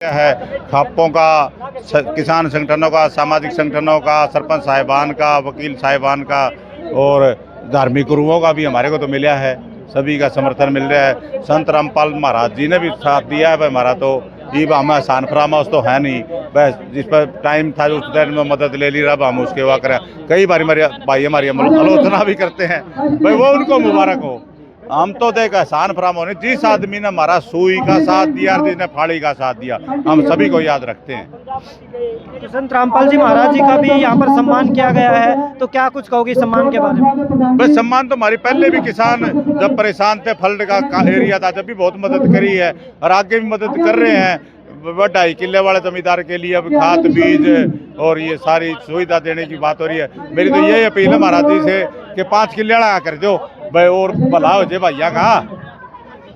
है खापों का, किसान संगठनों का, सामाजिक संगठनों का, सरपंच साहिबान का, वकील साहिबान का और धार्मिक गुरुओं का भी हमारे को तो मिला है। सभी का समर्थन मिल रहा है। संत रामपाल महाराज जी ने भी साथ दिया है। भाई हमारा तो ये हमें आसान फरामोश तो है नहीं, बस जिस पर टाइम था उस टाइम में मदद ले ली, अब हम उसके वाक़ करें। कई बार हमारे भाई हमारी आलोचना भी करते हैं, भाई वो उनको मुबारक हो। हम तो देख एहसान फराम होने, जिस आदमी ने हमारा सुई का साथ दिया, जिसने फाड़ी का साथ दिया, हम सभी को याद रखते हैं। तो संत रामपाल जी महाराज जी का भी यहाँ पर सम्मान किया गया है, तो क्या कुछ कहोगे सम्मान के बारे में? बस सम्मान तो हमारी पहले भी किसान जब परेशान थे, फल्ड का एरिया था, जब भी बहुत मदद करी है और आगे भी मदद कर रहे हैं। 2.5 किले वाले जमींदार के लिए अब खाद बीज और ये सारी सुविधा देने की बात हो रही है। मेरी तो यही अपील है महाराज जी से कि 5 किले कर दो भाई और भला हो जाए भैया का,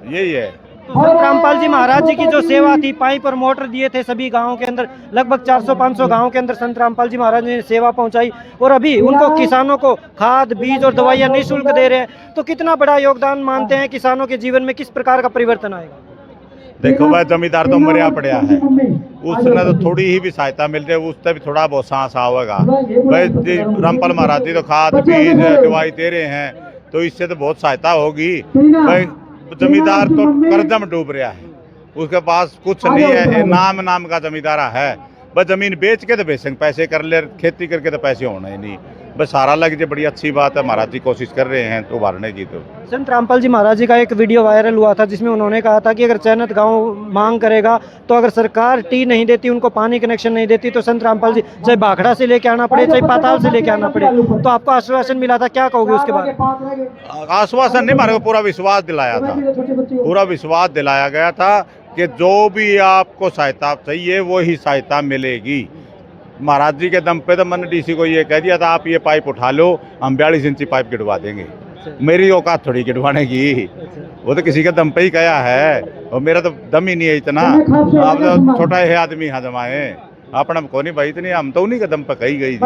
यही है। तो संत रामपाल जी महाराज जी की जो सेवा थी, पाइप और मोटर दिए थे सभी गांवों के अंदर, लगभग 400-500 गांवों के अंदर संत रामपाल जी महाराज ने सेवा पहुंचाई और अभी उनको किसानों को खाद बीज और दवाइयां निःशुल्क दे रहे हैं। तो कितना बड़ा योगदान मानते हैं किसानों के जीवन में, किस प्रकार का परिवर्तन आएगा? देखो भाई, जमींदार तो मरिया पड़ा है, उसने तो थोड़ी ही भी सहायता मिल जाए उससे भी थोड़ा बहुत सांस आवेगा। भाई रामपाल महाराज जी तो खाद बीज दवाई दे रहे हैं, तो इससे तो बहुत सहायता होगी। भाई जमींदार तो कर्ज में डूब रहा है, उसके पास कुछ नहीं है, नाम का जमींदार है। बस जमीन बेच के तो बेचेंगे, पैसे कर ले, खेती करके तो पैसे होना ही नहीं। बस सारा लग जाए, बड़ी अच्छी बात है। महाराज जी कोशिश कर रहे हैं तो उभारने की। तो संत रामपाल जी महाराज जी का एक वीडियो वायरल हुआ था जिसमें उन्होंने कहा था कि अगर चयनित गांव मांग करेगा तो अगर सरकार टी नहीं देती, उनको पानी कनेक्शन नहीं देती, तो संत रामपाल जी चाहे भाखड़ा से लेके आना पड़े, चाहे पाताल से लेके आना पड़े। तो आपको आश्वासन मिला था, क्या कहोगे उसके बारे में? आश्वासन नहीं, हमारे को पूरा विश्वास दिलाया था, पूरा विश्वास दिलाया गया था कि जो भी आपको सहायता चाहिए वही सहायता मिलेगी। महाराज जी के दम पे तो मैंने डीसी को ये कह दिया था, आप ये पाइप उठा लो, हम 42 इंची पाइप गिरवा देंगे। मेरी औकात थोड़ी गिरवाने की, वो तो किसी के दम पे ही कहा है, और मेरा तो दम ही नहीं है इतना। आप तो छोटा है आदमी हजमाए अपना को नहीं भाई, इतनी हम तो उन्हीं के दम पे कही गई।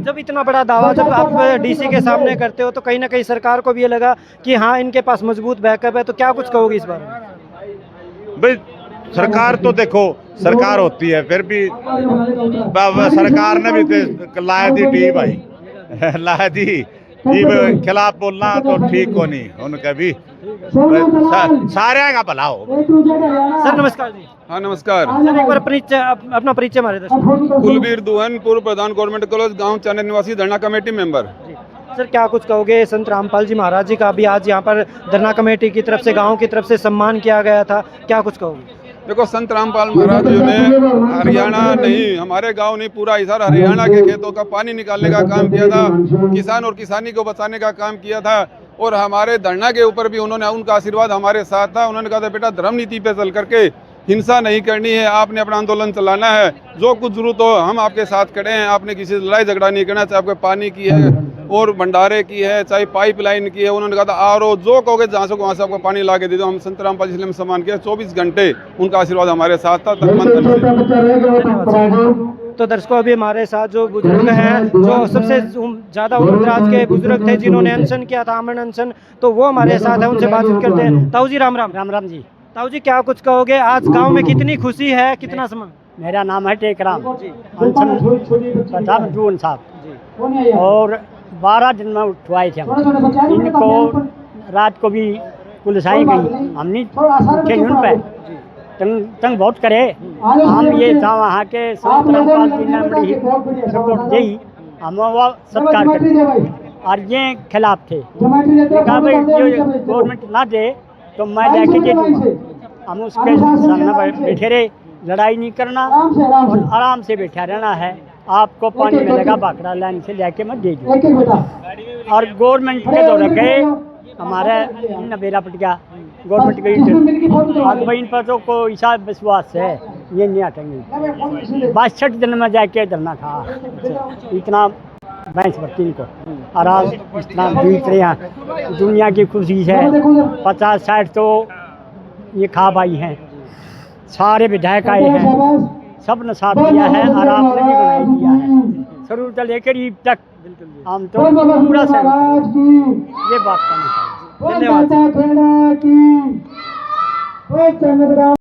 जब इतना बड़ा दावा जब आप डीसी के सामने करते हो तो कहीं ना कहीं सरकार को भी ये लगा कि हाँ इनके पास मजबूत बैकअप है, तो क्या कुछ कहोगे इस बारे में? भाई सरकार तो देखो सरकार होती है, फिर भी सरकार ने भी लाया थी टी भाई लाया थी खिलाफ बोलना तो ठीक को नहीं, उनका भी सारे का भला हो। सर नमस्कार जी। हाँ नमस्कार सर, एक बार अपना परिचय हमारे दर्शकों। कुलबीर दुहन, पूर्व प्रधान गवर्नमेंट कॉलेज गांव चाने निवासी, धरना कमेटी मेंबर। सर क्या कुछ कहोगे, संत रामपाल जी महाराज जी का भी आज यहाँ पर धरना कमेटी की तरफ से, गांव की तरफ से सम्मान किया गया था, क्या कुछ कहोगे? देखो, संत रामपाल महाराज जी ने हरियाणा नहीं, हमारे गांव नहीं, पूरा हिसार हरियाणा के खेतों का पानी निकालने का काम किया था, किसान और किसानी को बचाने का काम किया था। और हमारे धरना के ऊपर भी उन्होंने, उनका आशीर्वाद हमारे साथ था। उन्होंने कहा था बेटा धर्म नीति पे चल करके हिंसा नहीं करनी है, आपने अपना आंदोलन चलाना है, जो कुछ जरूरत हो हम आपके साथ खड़े हैं, आपने किसी से लड़ाई झगड़ा नहीं करना, चाहे आपके पानी की है और भंडारे की है, चाहे पाइपलाइन की है। उन्होंने कहा था आरो जो कहोगे जहाँ से वहाँ से आपको पानी ला के दे दो। हम संत रामपाल जी ने सम्मान किया, 24 घंटे उनका आशीर्वाद हमारे साथ था। तो दर्शकों अभी हमारे साथ जो बुजुर्ग हैं, जो सबसे ज़्यादा उम्रदराज के बुजुर्ग थे जिन्होंने अनशन किया था, आमरण अनशन, तो वो हमारे साथ है, उनसे बातचीत करते हैं। ताऊ जी राम राम। राम राम जी। ताऊ जी क्या कुछ कहोगे, आज गांव में कितनी खुशी है, कितना सम्मान? मेरा नाम है टेकराम प्रताप जून साहब, और 12 दिन में उठवाए थे हम। इनको रात को भी पुलिस आई गई, हमने उठे उन पर तंग बहुत करे। हम ये था वहाँ के संत रामपाल जी ने बड़ी सपोर्ट दी, हम वो सत्कार करें, और ये खिलाफ थे। कहा भाई जो गवर्नमेंट ना दे तो मैं जाके दे दूँगा। हम उसके सामने बैठे रहे, लड़ाई नहीं करना और आराम से बैठा रहना है। आपको पानी मिलेगा, बाकड़ा लाइन से लेके मैं दे दूँगा। और गवर्नमेंट के दौरे गए, हमारे नबेरा पट गया गवर्नमेंट के, और भाई इन पर तो कोई ऐसा विश्वास है ये नहीं हटेंगे। 62 दिन में जाके धरना खा, इतना भैंस भरती इनको, और आज इतना बीत रहे हैं। दुनिया की खुशी है, 50-60 तो ये खा भाई हैं, सारे विधायक आए हैं, सब ने साथ दिया है, और आपने भी बनाई दिया है शुरू से लेकर ईब तक। हम तो पूरा सहयोग, ये बात करनी चाहिए। धन्यवाद।